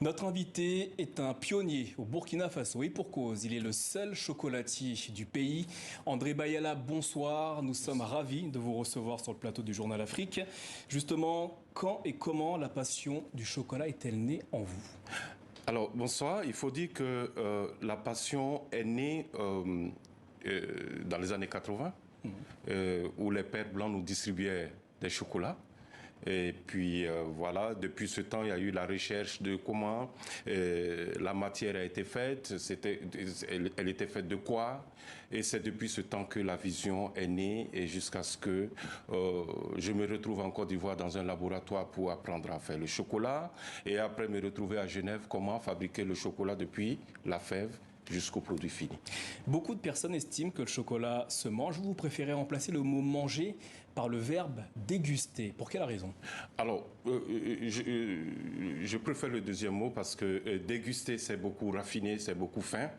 Notre invité est un pionnier au Burkina Faso et pour cause, il est le seul chocolatier du pays. André Bayala, bonsoir. Nous sommes ravis de vous recevoir sur le plateau du Journal Afrique. Justement, quand et comment la passion du chocolat est-elle née en vous? Alors, bonsoir. Il faut dire que la passion est née dans les années 80, où les pères blancs nous distribuaient des chocolats. Et puis voilà, depuis ce temps, il y a eu la recherche de comment la matière a été faite, elle était faite de quoi, et c'est depuis ce temps que la vision est née, et jusqu'à ce que je me retrouve en Côte d'Ivoire dans un laboratoire pour apprendre à faire le chocolat, et après me retrouver à Genève, comment fabriquer le chocolat depuis la fève jusqu'au produit fini. Beaucoup de personnes estiment que le chocolat se mange. Vous préférez remplacer le mot manger par le verbe déguster. Pour quelle raison? Alors, je préfère le deuxième mot parce que déguster, c'est beaucoup raffiné, c'est beaucoup fin.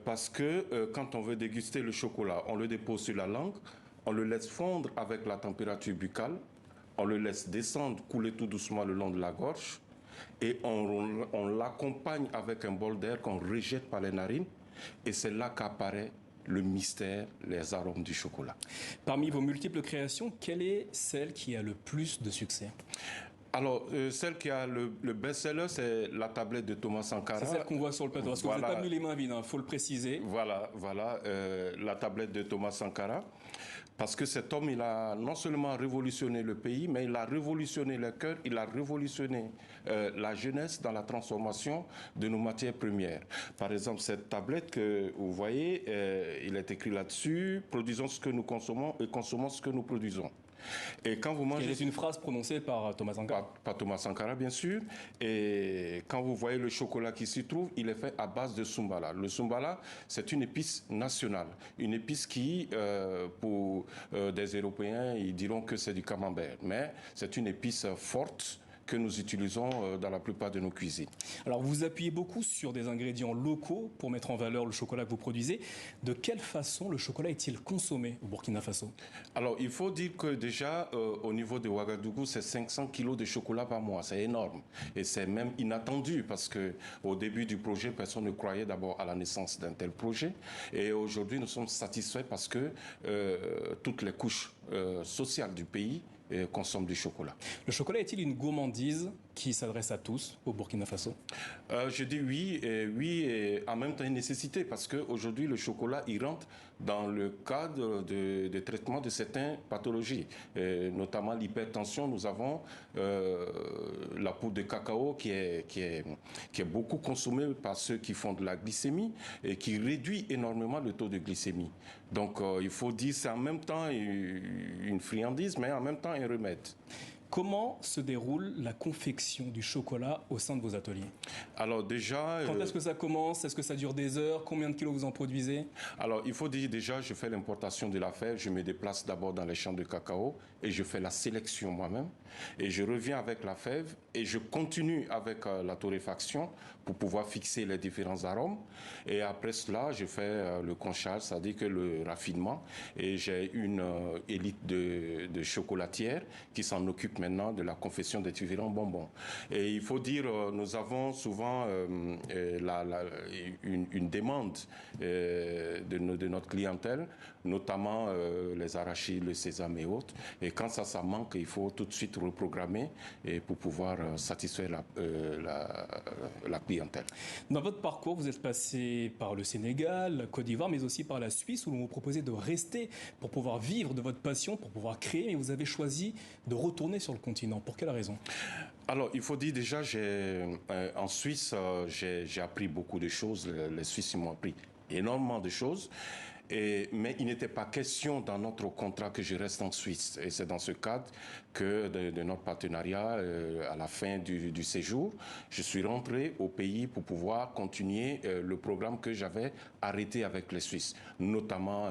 Parce que quand on veut déguster le chocolat, on le dépose sur la langue, on le laisse fondre avec la température buccale, on le laisse descendre, couler tout doucement le long de la gorge, et on l'accompagne avec un bol d'air qu'on rejette par les narines, et c'est là qu'apparaît le mystère, les arômes du chocolat. Parmi vos multiples créations, quelle est celle qui a le plus de succès? Alors, celle qui a le best-seller, c'est la tablette de Thomas Sankara. C'est celle qu'on voit sur le plateau. Parce que vous n'êtes pas venu les mains vides, il faut le préciser. Voilà, la tablette de Thomas Sankara. Parce que cet homme, il a non seulement révolutionné le pays, mais il a révolutionné le cœur, il a révolutionné la jeunesse dans la transformation de nos matières premières. Par exemple, cette tablette que vous voyez, il est écrit là-dessus, produisons ce que nous consommons et consommons ce que nous produisons. Et quand vous mangez... C'est une phrase prononcée par Thomas Sankara. Par Thomas Sankara, bien sûr. Et quand vous voyez le chocolat qui s'y trouve, il est fait à base de Soumbala. Le Soumbala, c'est une épice nationale. Une épice qui, pour des Européens, ils diront que c'est du camembert. Mais c'est une épice forte que nous utilisons dans la plupart de nos cuisines. Alors vous appuyez beaucoup sur des ingrédients locaux pour mettre en valeur le chocolat que vous produisez. De quelle façon le chocolat est-il consommé au Burkina Faso? Alors il faut dire que déjà au niveau de Ouagadougou, c'est 500 kilos de chocolat par mois. C'est énorme et c'est même inattendu parce que au début du projet, personne ne croyait d'abord à la naissance d'un tel projet. Et aujourd'hui, nous sommes satisfaits parce que toutes les couches sociales du pays consomment du chocolat. Le chocolat est-il une gourmandise qui s'adresse à tous au Burkina Faso? Je dis oui, et en même temps une nécessité, parce qu'aujourd'hui le chocolat il rentre dans le cadre de traitement de certaines pathologies, notamment l'hypertension. Nous avons la poudre de cacao qui est beaucoup consommée par ceux qui font de la glycémie et qui réduit énormément le taux de glycémie. Donc il faut dire c'est en même temps une friandise, mais en même temps un remède. Comment se déroule la confection du chocolat au sein de vos ateliers? Alors déjà... Quand est-ce que ça commence? Est-ce que ça dure des heures? Combien de kilos vous en produisez? Alors il faut dire déjà, je fais l'importation de la fève, je me déplace d'abord dans les champs de cacao et je fais la sélection moi-même. Et je reviens avec la fève et je continue avec la torréfaction pour pouvoir fixer les différents arômes. Et après cela, je fais le conchage, c'est-à-dire que le raffinement. Et j'ai une élite de chocolatières qui s'en occupe maintenant de la confection des différents bonbons. Et il faut dire, nous avons souvent une demande de notre clientèle, notamment les arachides, le sésame et autres. Et quand ça manque, il faut tout de suite reprogrammer et pour pouvoir satisfaire la clientèle. Dans votre parcours, vous êtes passé par le Sénégal, la Côte d'Ivoire, mais aussi par la Suisse, où l'on vous proposait de rester pour pouvoir vivre de votre passion, pour pouvoir créer, mais vous avez choisi de retourner sur le continent. Pour quelle raison? Alors, il faut dire déjà, en Suisse, j'ai appris beaucoup de choses. Les Suisses m'ont appris énormément de choses. Mais il n'était pas question dans notre contrat que je reste en Suisse. Et c'est dans ce cadre que de notre partenariat, à la fin du séjour, je suis rentré au pays pour pouvoir continuer le programme que j'avais arrêté avec les Suisses. Notamment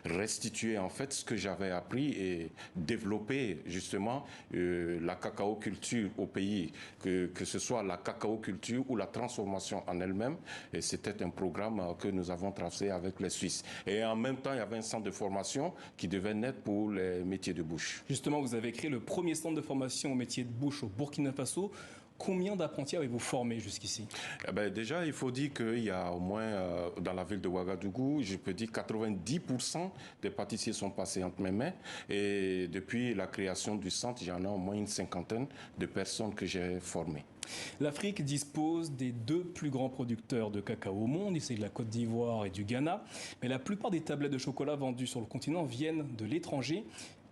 restituer en fait ce que j'avais appris et développer justement la cacao culture au pays, que ce soit la cacao culture ou la transformation en elle-même. Et c'était un programme que nous avons tracé avec les Suisses. d'office. Et en même temps, il y avait un centre de formation qui devait naître pour les métiers de bouche. Justement, vous avez créé le premier centre de formation au métier de bouche au Burkina Faso. Combien d'apprentis avez-vous formé jusqu'ici? Déjà, il faut dire qu'il y a au moins, dans la ville de Ouagadougou, je peux dire 90% des pâtissiers sont passés entre mes mains. Et depuis la création du centre, j'en ai au moins une cinquantaine de personnes que j'ai formées. L'Afrique dispose des deux plus grands producteurs de cacao au monde, il s'agit de la Côte d'Ivoire et du Ghana. Mais la plupart des tablettes de chocolat vendues sur le continent viennent de l'étranger.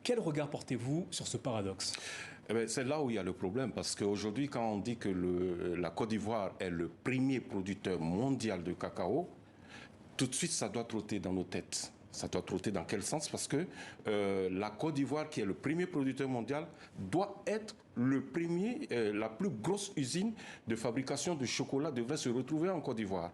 Quel regard portez-vous sur ce paradoxe? C'est là où il y a le problème, parce qu'aujourd'hui, quand on dit que la Côte d'Ivoire est le premier producteur mondial de cacao, tout de suite, ça doit trotter dans nos têtes. Ça doit trotter dans quel sens? Parce que la Côte d'Ivoire, qui est le premier producteur mondial, doit être la plus grosse usine de fabrication de chocolat devrait se retrouver en Côte d'Ivoire.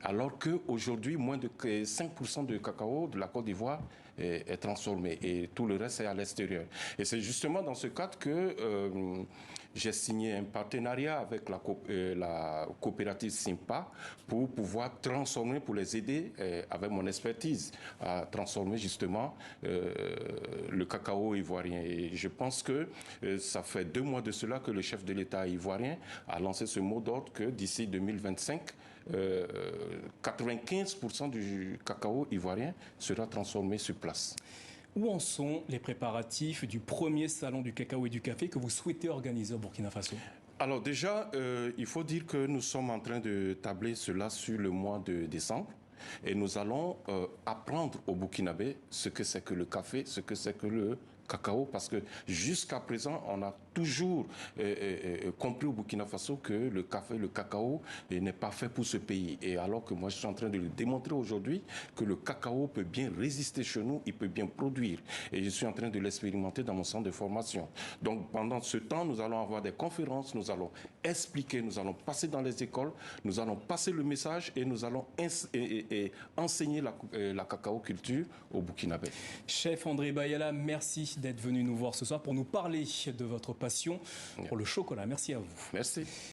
Alors qu'aujourd'hui, moins de 5% de cacao de la Côte d'Ivoire est transformé et tout le reste est à l'extérieur. Et c'est justement dans ce cadre que j'ai signé un partenariat avec la coopérative Simpa pour pouvoir transformer, pour les aider avec mon expertise à transformer justement le cacao ivoirien. Et je pense que ça fait 2 mois de cela que le chef de l'État ivoirien a lancé ce mot d'ordre que d'ici 2025, 95% du cacao ivoirien sera transformé sur place. Où en sont les préparatifs du premier salon du cacao et du café que vous souhaitez organiser au Burkina Faso? Alors déjà, il faut dire que nous sommes en train de tabler cela sur le mois de décembre. Et nous allons apprendre aux Burkinabés ce que c'est que le café, ce que c'est que le cacao, parce que jusqu'à présent, on a toujours compris au Burkina Faso que le café, le cacao n'est pas fait pour ce pays. Et alors que moi, je suis en train de le démontrer aujourd'hui que le cacao peut bien résister chez nous, il peut bien produire. Et je suis en train de l'expérimenter dans mon centre de formation. Donc, pendant ce temps, nous allons avoir des conférences, nous allons expliquer, nous allons passer dans les écoles, nous allons passer le message et nous allons enseigner la cacao culture au Burkinabé. Chef André Bayala, merci d'être venu nous voir ce soir pour nous parler de votre passion pour le chocolat. Merci à vous. Merci.